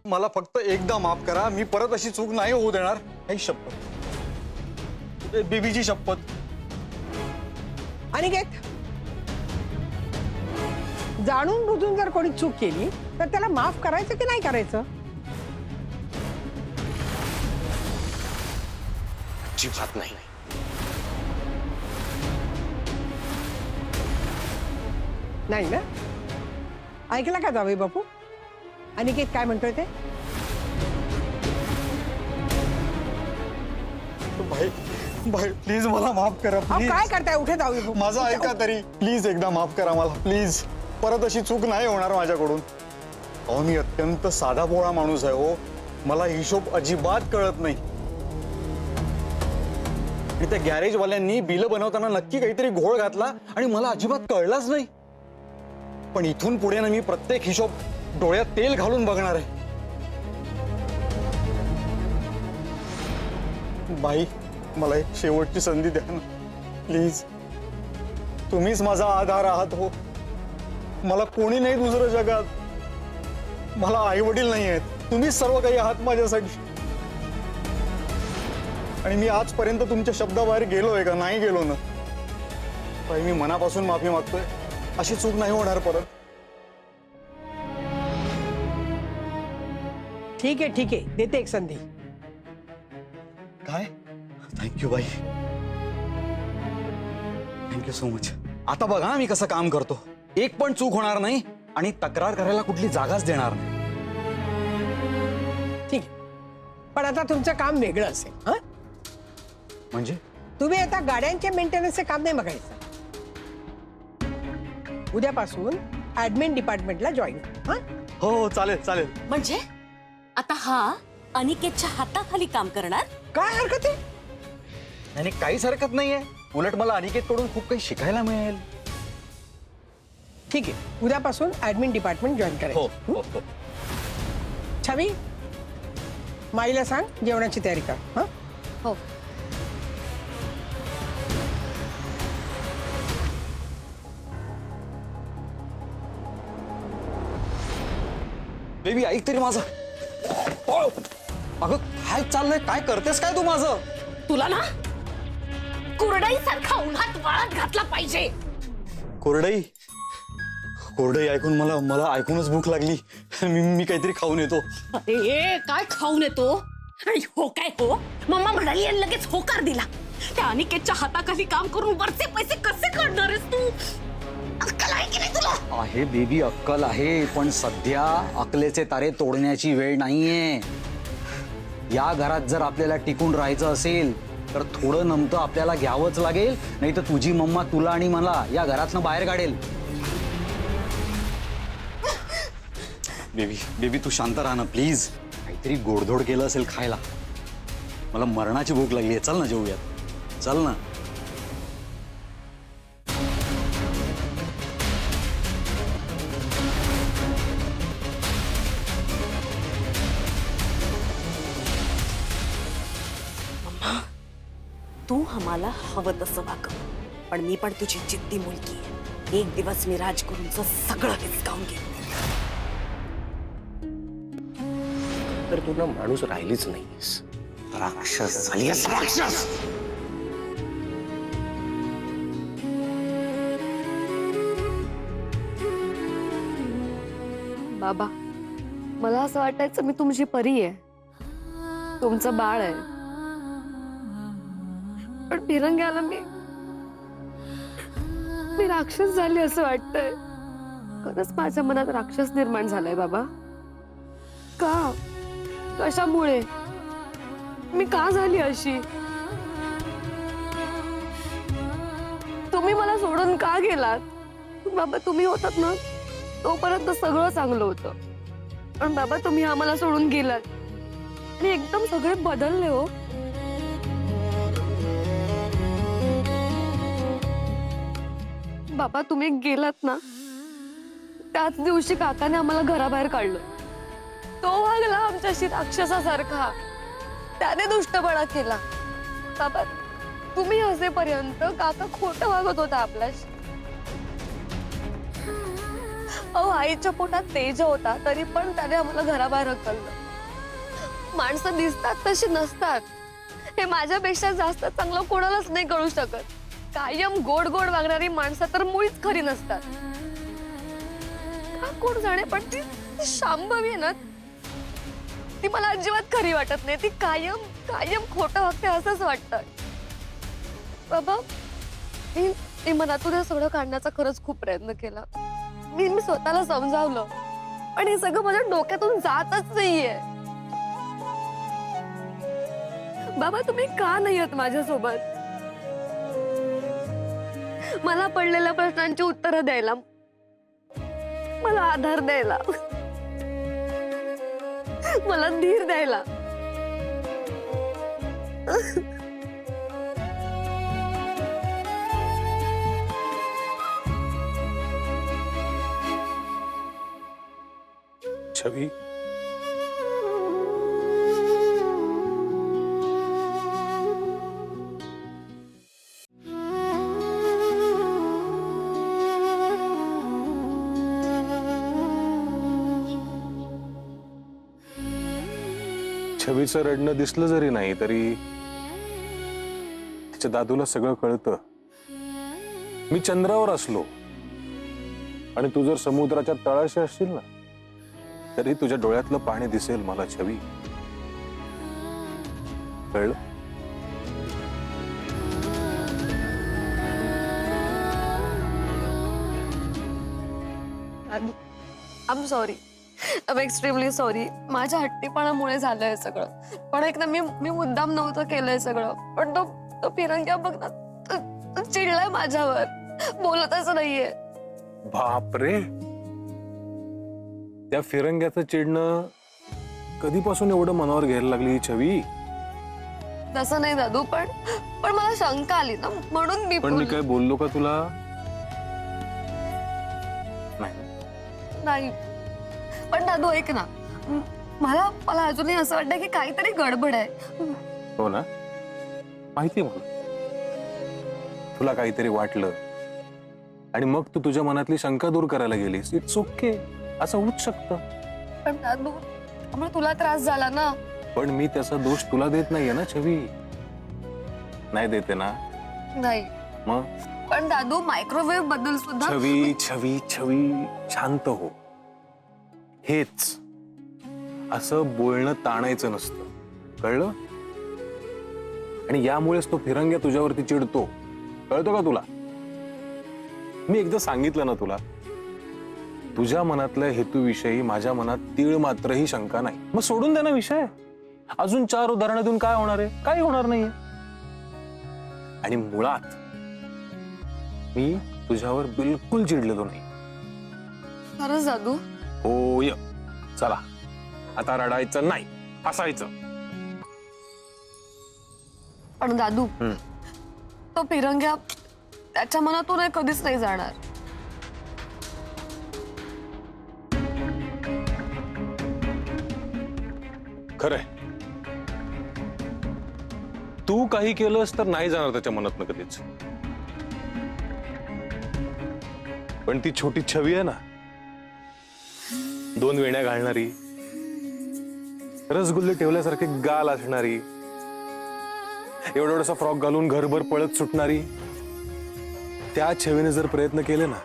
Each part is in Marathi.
मला फक्त एकदा माफ करा, मी परत अशी चूक नाही होऊ देणार. आई शपथ, बेबीची शपथ. अनिकेत, जाणून बुजून जर कोणी चूक केली तर त्याला माफ करायचं की नाही करायचं? अजिबात नाही. नाही ना? ऐकला का जावई बापू? अनिकेत काय म्हणतोय ते? भाई भाई प्लीज मला माफ करा. अहो, प्लीज काय करताय? उठे जावई बापू. माझं ऐका तरी. प्लीज एकदा माफ करा मला, प्लीज. परत अशी चूक नाही होणार माझ्याकडून. अहो मी अत्यंत साधा भोळा माणूस आहे हो. मला हिशोब अजिबात कळत नाही. आणि त्या गॅरेजवाल्यांनी बिल बनवताना नक्की काहीतरी घोळ घातला आणि मला अजिबात कळलाच नाही. पण इथून पुढे ना मी प्रत्येक हिशोब डोळ्यात तेल घालून बघणार आहे. बाई मला एक शेवटची संधी द्या ना प्लीज. तुम्हीच माझा आधार आहात हो. मला कोणी नाही दुसरं जगात. मला आई वडील नाही आहेत. तुम्हीच सर्व काही आहात माझ्यासाठी. आणि मी आजपर्यंत तुमच्या शब्दाबाहेर गेलोय का? नाही गेलो ना. बाई मी मनापासून माफी मागतोय. अशी चूक नाही होणार परत. ठीक आहे ठीक आहे, देते एक संधी. काय? थँक्यू बाई, थँक्यू सो मच. आता बघा मी कसं काम करतो. एक पण चूक होणार नाही आणि तक्रार करायला कुठली जागाच देणार नाही. ठीक आहे, पण आता तुमचं काम वेगळं असेल. हा, म्हणजे तुम्ही आता गाड्यांच्या मेंटेनन्सचे काम नाही बघायचं. उद्यापासून ऍडमिन डिपार्टमेंटला जॉईन. हा, हो हो चालेल चालेल. म्हणजे आता हा अनिकेतच्या हाताखाली काम करणार? काय हरकत आहे? आणि काहीच हरकत नाहीये. उलट मला अनिकेतकडून खूप काही शिकायला मिळेल. ठीक आहे, उद्यापासून ऍडमिन डिपार्टमेंट जॉईन हो करायचं. हो हो. छवी, माईला सांग जेवणाची तयारी कर. हा, हो. बेबी ऐक तरी माझं. अगं काय चाललंय? काय करतेस काय तू माझं? तुला ना कुरडई सारखा उन्हात वाळत घातला पाहिजे. कोरडई कोरडई ऐकून मला मला ऐकूनच भूक लागली. मी काहीतरी खाऊन येतो. अरे काय खाऊन येतो? आणि हो काय हो, मम्मा म्हणाली आणि लगेच होकार दिला. त्या अनिकेतच्या हाताखाली काम करून वरचे पैसे कसे काढणार आहेस तू? अक्कल आहे की नाही तुला? आहे बेबी, अक्कल आहे. पण सध्या अकलेचे तारे तोडण्याची वेळ नाहीये. या घरात जर आपल्याला टिकून राहायचं असेल तर थोडं नमतं आपल्याला घ्यावंच लागेल. नाही तर तुझी मम्मा तुला आणि मला या घरातनं बाहेर काढेल. बेबी बेबी तू शांत राहा ना प्लीज. काहीतरी गोडधोड केलं असेल खायला. मला मरणाची भूक लागली आहे. चल ना जेवूयात. चल ना. तू आम्हाला हवं तसं वागव, पण मी पण तुझी जिद्दी मुलगी आहे. एक दिवस मी राजगुरूंचं सगळं हिसकावून घेईन. तर तू ना माणूस राहिलीच नाहीस. राक्षस झालीस, राक्षस. बाबा, मला असं वाटायचं मी तुमची परी आहे, तुमचं बाळ आहे. पण फिरंग्याला मी राक्षस झाली असं वाटतंय. खरंच माझ्या मनात राक्षस निर्माण झालाय बाबा. का? कशामुळे? मी का झाली अशी? तुम्ही मला सोडून का गेलात? बाबा तुम्ही होतात ना तोपर्यंत सगळं चांगलं होतं. पण बाबा तुम्ही आम्हाला सोडून गेलात आणि एकदम सगळे बदलले हो. बाबा तुम्ही गेलात ना त्याच दिवशी काकाने आम्हाला घराबाहेर काढलं. तो वागला आमच्याशी राक्षसासारखा. त्याने दुष्टपणा केला. बाबा तुम्ही असेपर्यंत काका खोटं वागत होता आपल्याशी. अहो आईच्या पोटात तेज होता तरी पण त्याने आम्हाला घराबाहेर हकललं. माणसं दिसतात तशी नसतात हे माझ्यापेक्षा जास्त चांगलं कोणालाच नाही कळू शकत. कायम गोड गोड वागणारी माणसं तर मुळीच खरी नसतात. का कोण जाणे पण ती शांभवी आहे ना, ती मला अजिबात खरी वाटत नाही. ती कायम कायम खोटं वागते असंच वाटतं. बाबा मी मनातून हे सगळं काढण्याचा खरंच खूप प्रयत्न केला. मी स्वतःला समजावलं पण हे सगळं माझ्या डोक्यातून जातच नाहीये. बाबा तुम्ही का नाही आहात माझ्यासोबत? मला पडलेल्या प्रश्नांची उत्तरं द्यायला, मला आधार द्यायला, मला धीर द्यायला. छवी, छवीचं रडणं दिसलं जरी नाही तरी तिच्या दादूला सगळं कळतं. मी चंद्रावर असलो आणि तू जर समुद्राच्या तळाशी असशील ना तरी तुझ्या डोळ्यातलं पाणी दिसेल मला छवी. कळलं? I am sorry, I am extremely sorry. माझ्या हट्टीपणामुळे झालंय सगळं. पण एक ना मी मुद्दाम नव्हतं केलंय सगळं. पण तो फिरंग्या बघ ना, तो चिडलाय माझ्यावर, बोलतच नाहीये. बापरे, त्या फिरंग्याचं चिडणं कधीपासून एवढं मनावर घ्यायला लागली ही छवी? तसं नाही दादू, पण मला शंका आली ना म्हणून मी पण मी काय बोललो का तुला? नाही. पण दादू ऐक ना, मला अजूनही असं वाटतं की काहीतरी गडबड आहे. हो ना, माहिती मला तुला काहीतरी वाटलं आणि मग तू तुझ्या मनातली शंका दूर करायला गेलीस. इट्स ओके, असं होऊच शकतं. पण दादू त्यामुळे तुला त्रास झाला ना. पण मी त्याचा दोष तुला देत नाहीये ना छवी. नाही देते ना? नाही. मग पण दादू मायक्रोवेव्ह बद्दल सुद्धा छवी छवी छवी शांत हो. हेच असं बोलणं ताणायचं नसतं, कळलं? आणि यामुळेच तो फिरंग्या तुझ्यावरती चिडतो, कळतो का तुला? मी एकदा सांगितलं ना तुला, तुझ्या मनातल्या हेतूविषयी माझ्या मनात तीळ मात्रही शंका नाही. मग सोडून दे ना विषय. अजून 4 उदाहरणं देऊन काय होणार आहे? काही होणार नाहीये. आणि मुळात मी तुझ्यावर बिलकुल चिडलेलो नाही. खरंच दादू? होय. चला आता रडायचं नाही, हसायचं. पण दादू तो फिरंग्या त्याच्या मनातून कधीच नाही जाणार. खरंय, तू काही केलंस तर नाही जाणार त्याच्या मनातनं कधीच. पण ती छोटी छवी आहे ना, 2 वेण्या घालणारी, रसगुल्ले ठेवल्यासारखे गाल असणारी, एवढा फ्रॉक घालून घरभर पळत सुटणारी, त्या छवीने जर प्रयत्न केले ना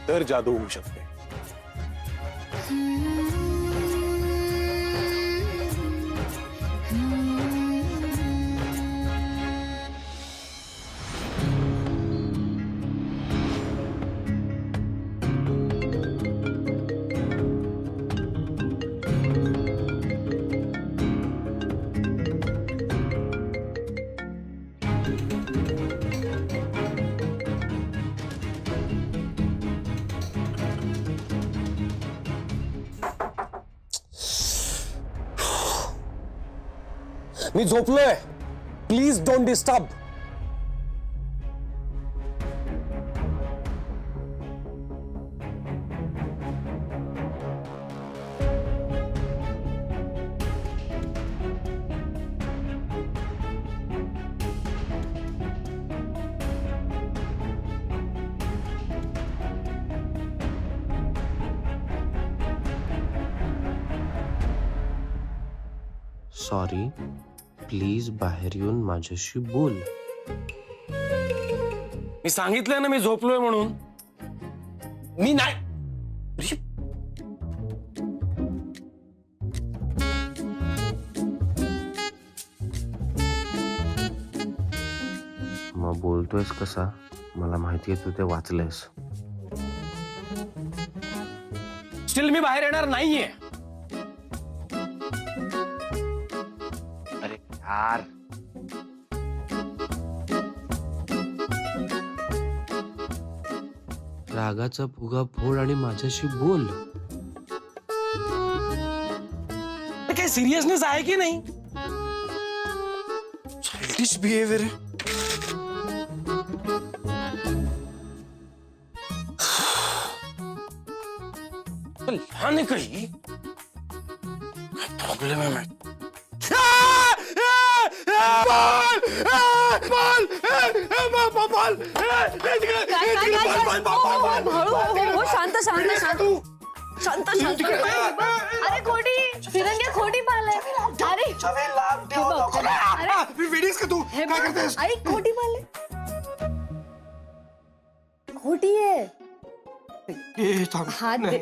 तर जादू होऊ शकते. मी झोपलोय, please don't disturb. Sorry, please बाहेर येऊन माझ्याशी बोल. मी सांगितलंय ना मी झोपलोय म्हणून. मी नाही. मग बोलतोयस कसा? मला माहितीये तू ते वाचलंयस. स्टील मी बाहेर येणार नाहीये. अरे यार, रागाचा फुगा फोड आणि माझ्याशी बोल. काही सिरियसनेस आहे की नाही? चाइल्डिश बिहेवियर आहे. लहान आहे काही. काय प्रॉब्लेम आहे माहिती? शांत शांत शांत शांत शांत. अरे खोटी फिरंग्या खोटी पाहिलंय. अरे हे बघ, आई खोटी पाहिलंय. खोटी आहे. हात दे.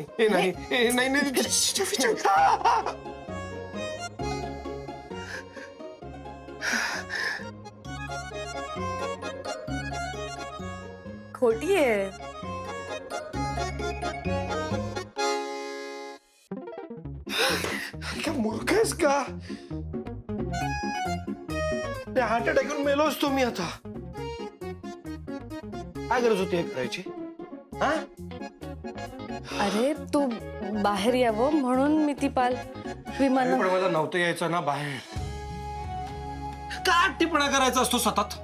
खोटी आहे. क्या मूर्ख आहेस का? हार्ट अटॅक येऊन मेलो असतो मी आता. काय गरज होती हे करायची? हा? अरे तू बाहेर यावं म्हणून मी ती पाल विमान. पण मला नव्हतं यायचं ना बाहेर. का टिपणा करायचा असतो सतत?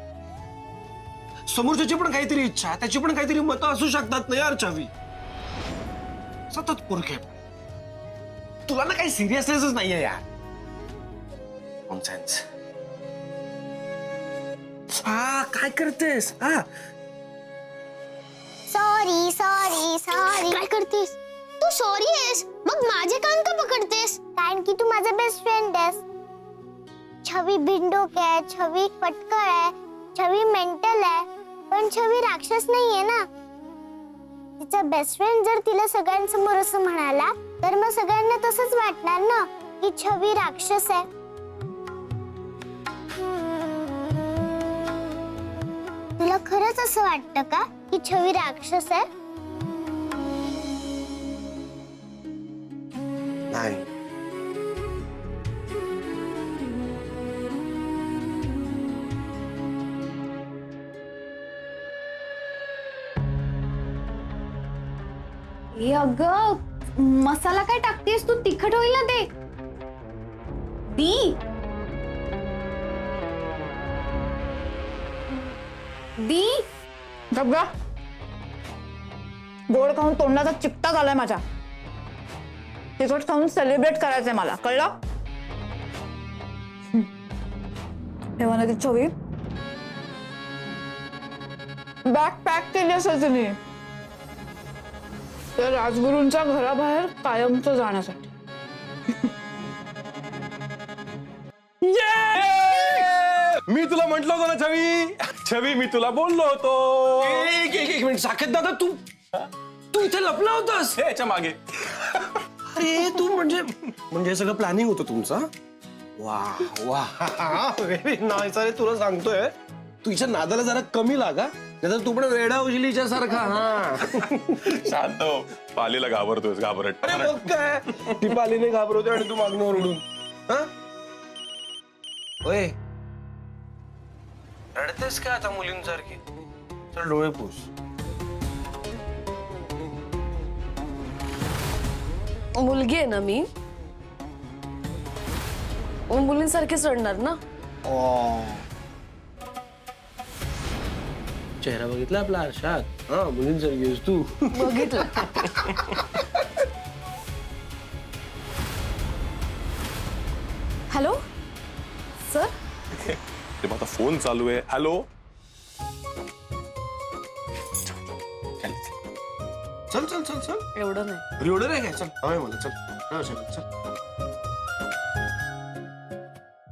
समोरच्याची पण काहीतरी इच्छा, त्याची पण काहीतरी मतं असू शकतात ना यार छवी. सतत पुरखे. तुला ना काही सिरियसनेसच नाहीये यार. नॉनसेन्स. हा काय करतेस? हा सॉरी सॉरी सॉरी. काय करतेस तू? सॉरी आहेस मग माझे कान का पकडतेस? कारण की तू माझा बेस्ट फ्रेंड आहेस. छवी भिंडोक आहे, छवी फटकळ आहे, छवी मेंटल आहे, पण छवी राक्षस नाहीये ना. तिचा बेस्ट फ्रेंड जर तिला सगळ्यांसमोर असं म्हणाला तर मग सगळ्यांना तसंच वाटणार ना की छवी राक्षस आहे. तुला खरंच असं वाटतं का की छवी राक्षस आहे? नाही. ए अगं, मसाला काय टाकतेस तू? तिखट होईल ना ते. दी दी गबगा. गोड खाऊन तोंडाचा चिकटा झालाय माझ्या. तिखट खाऊन सेलिब्रेट करायचंय मला, कळलं? तेव्हा ना ती छवी बॅग पॅक केली असेल तिने त्या राजगुरूंच्या घराबाहेर कायमचं जाण्यासाठी. मी तुला म्हंटल होतं ना छवी. छवी मी तुला बोललो होतो. एक मिनिट. साकेत दादा तू इथे लपला होतास याच्या मागे. अरे तू म्हणजे हे सगळं प्लॅनिंग होतं तुमचं? वा वा व्हेरी नाईस. अरे तुला सांगतोय तू हिच्या नादाला जरा कमी लागा, नाहीतर तू पण वेडा उजलीच्या सारखा. हा शांत हो. पालीला घाबरतोय घाबरट. अरे बघ काय ती पालीने घाबरवते आणि तू मागणं ओरडून. हा होय, रडतेस का आता मुलींसारखी? चल डोळे पुस. मुलगी आहे ना मी, मुलींसारखीच रडणार ना. चेहरा बघितला आपला आरशात? हा मुलींसारखी आहेस तू. बघितलं. Hello sir. ते आता फोन चालू आहे. हॅलो. चल चल चल चल. एवढं नाही. एवढं नाही काय? चल हवंय मला. चल चल.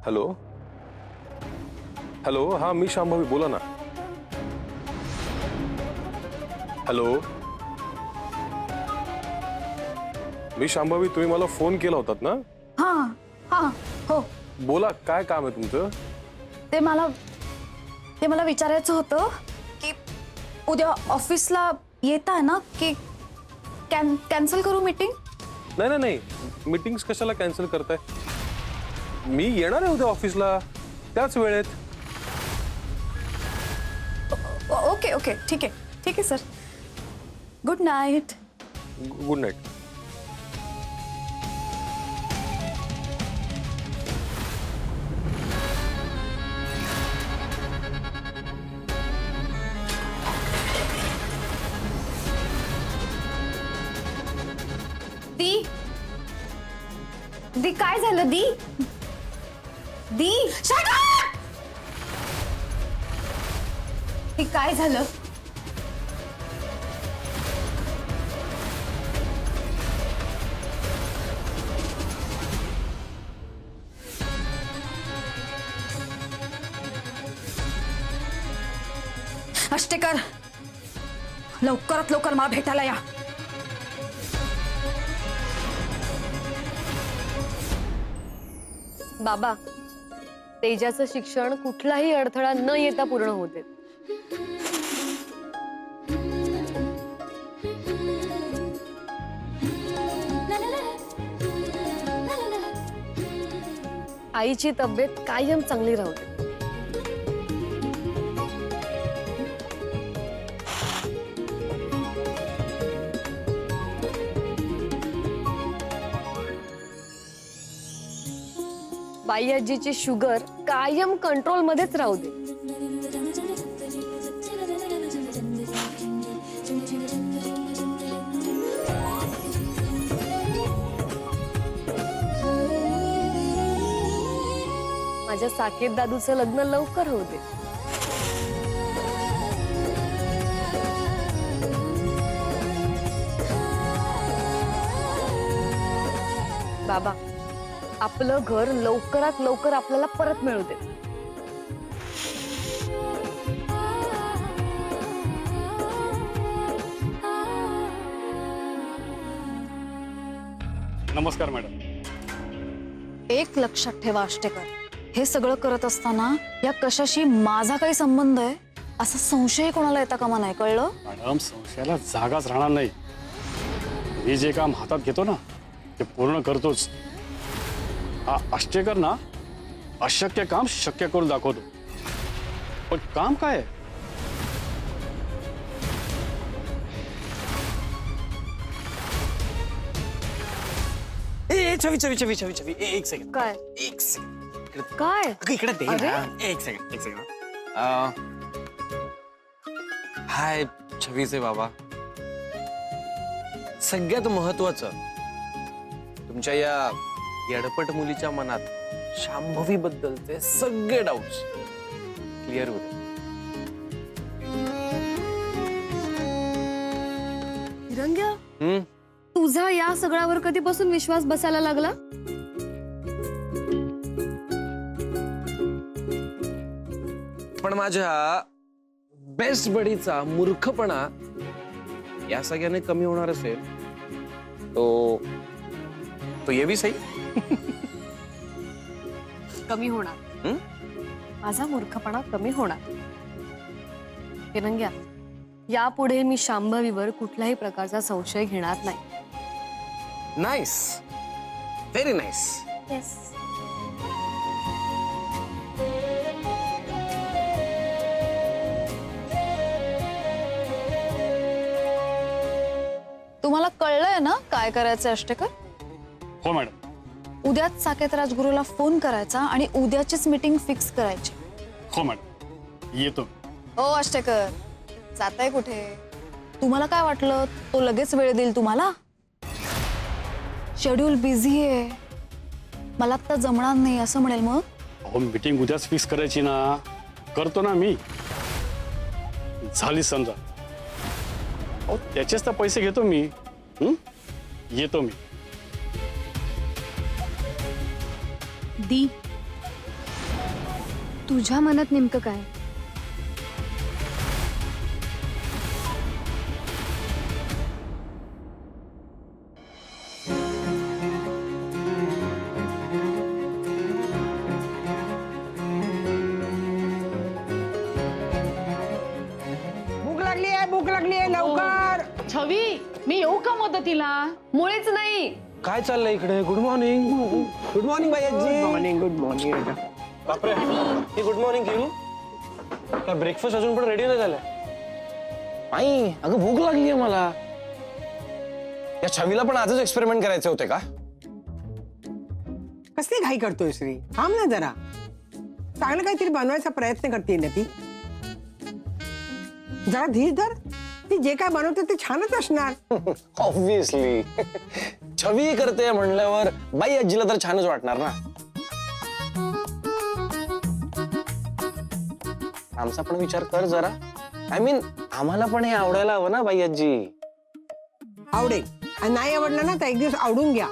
हॅलो हॅलो, हा मी शांभवी, बोला ना. हॅलो, मी शांभवी, तुम्ही मला फोन केला होतात ना? हा हा हो. बोला, काय काम आहे तुमचं? ते मला विचारायचं होतं की उद्या ऑफिसला येताय ना की कॅन्सल करू मीटिंग? नाही नाही नाही, मीटिंग्स कशाला कॅन्सल करताय? मी येणार आहे उद्या ऑफिसला त्याच वेळेत. ओके ओके, ठीक आहे sir. Good night. Good night. दी काय झालं? दी Shut up! दी काय झालं? अष्टेकर, लवकरात लवकर मला भेटायला या. बाबा, तेजाचं शिक्षण कुठलाही अडथळा न येता पूर्ण होते. आईची तब्येत कायम चांगली राहू दे. बाई आजीची शुगर कायम कंट्रोल मध्येच राहू दे. माझ्या साकेत दादूचं लग्न लवकर होऊ दे. बाबा, आपलं घर लवकरात लवकर आपल्याला परत मिळू दे. नमस्कार मॅडम. एक लक्षात ठेवा अष्टेकर, हे सगळं करत असताना या कशाशी माझा काही संबंध आहे असा संशय कोणाला येता कामा नाही, कळलं? मॅडम, संशयाला जागाच राहणार नाही. मी जे काम हातात घेतो ना ते पूर्ण करतोच. हा अष्टेकर ना अशक्य काम शक्य करून दाखवतो. पण काम काय आहे? छवी छवी छवी छवी छवी एक सेकंड. काय एक सेकंड. काय इकडे दे अरे? ना. एक सेकंड. हाय छवीचे बाबा. सगळ्यात महत्वाचं, तुमच्या या येडपट मुलीच्या मनात शांभवी बद्दलचे सगळे डाऊट्स क्लिअर होते. तिरंग्या, तुझा या सगळ्यावर कधीपासून विश्वास बसायला लागला? पण माझ्या बेस्ट बडीचा मूर्खपणा या सगळ्याने कमी होणार असेल तो ये भी सही. कमी होणार. माझा मूर्खपणा कमी होणार. तिरंग्या, यापुढे मी शांभवीवर कुठल्याही प्रकारचा संशय घेणार नाही. Nice, very nice. येस. तुम्हाला कळलंय ना काय करायचं अष्टेकर? हो मॅडम. उद्याच साकेत राजगुरूला फोन करायचा आणि उद्याचीच मीटिंग फिक्स करायची. हो मॅडम, येतो. हो अष्टेकर, जाताय कुठे? तुम्हाला काय वाटलं तो लगेच वेळ देईल तुम्हाला? शेड्यूल बिझी आहे, मला आता जमणार नाही असं म्हणेल मग? अहो, मीटिंग उद्याच फिक्स करायची ना. करतो ना मी. झाली समजा. अहो, त्याचेच तर पैसे घेतो मी. येतो मी. दी, तुझ्या मनात नेमकं काय? भूक लागली आहे लवकर. छवी मी येऊ का मदतीला? मुळेच नाही. काय चाललंय इकडे? Good morning. गुड मॉर्निंग बाई. Morning good morning. बापरे, ही गुड मॉर्निंग केली? काय ब्रेकफास्ट अजून पण रेडी नाही झालाय? आई, अगं भूक लागली आहे मला. या छवीला पण आजच एक्सपेरिमेंट करायचे होते का? कसली घाई करतोय श्री? थांब ना जरा. चांगलं काहीतरी बनवायचा प्रयत्न करते ना ती. जरा धीर धर. ती जे काय बनवते ते छानच असणार. ऑब्विसली. छवी करते म्हणल्यावर बाई आजीला तर छानच वाटणार ना. आमचा पण विचार कर जरा. आय मीन आम्हाला पण हे आवडायला हवं ना बाई आजी. आवडेल. आणि नाही आवडलं ना तर एक दिवस आवडून घ्या.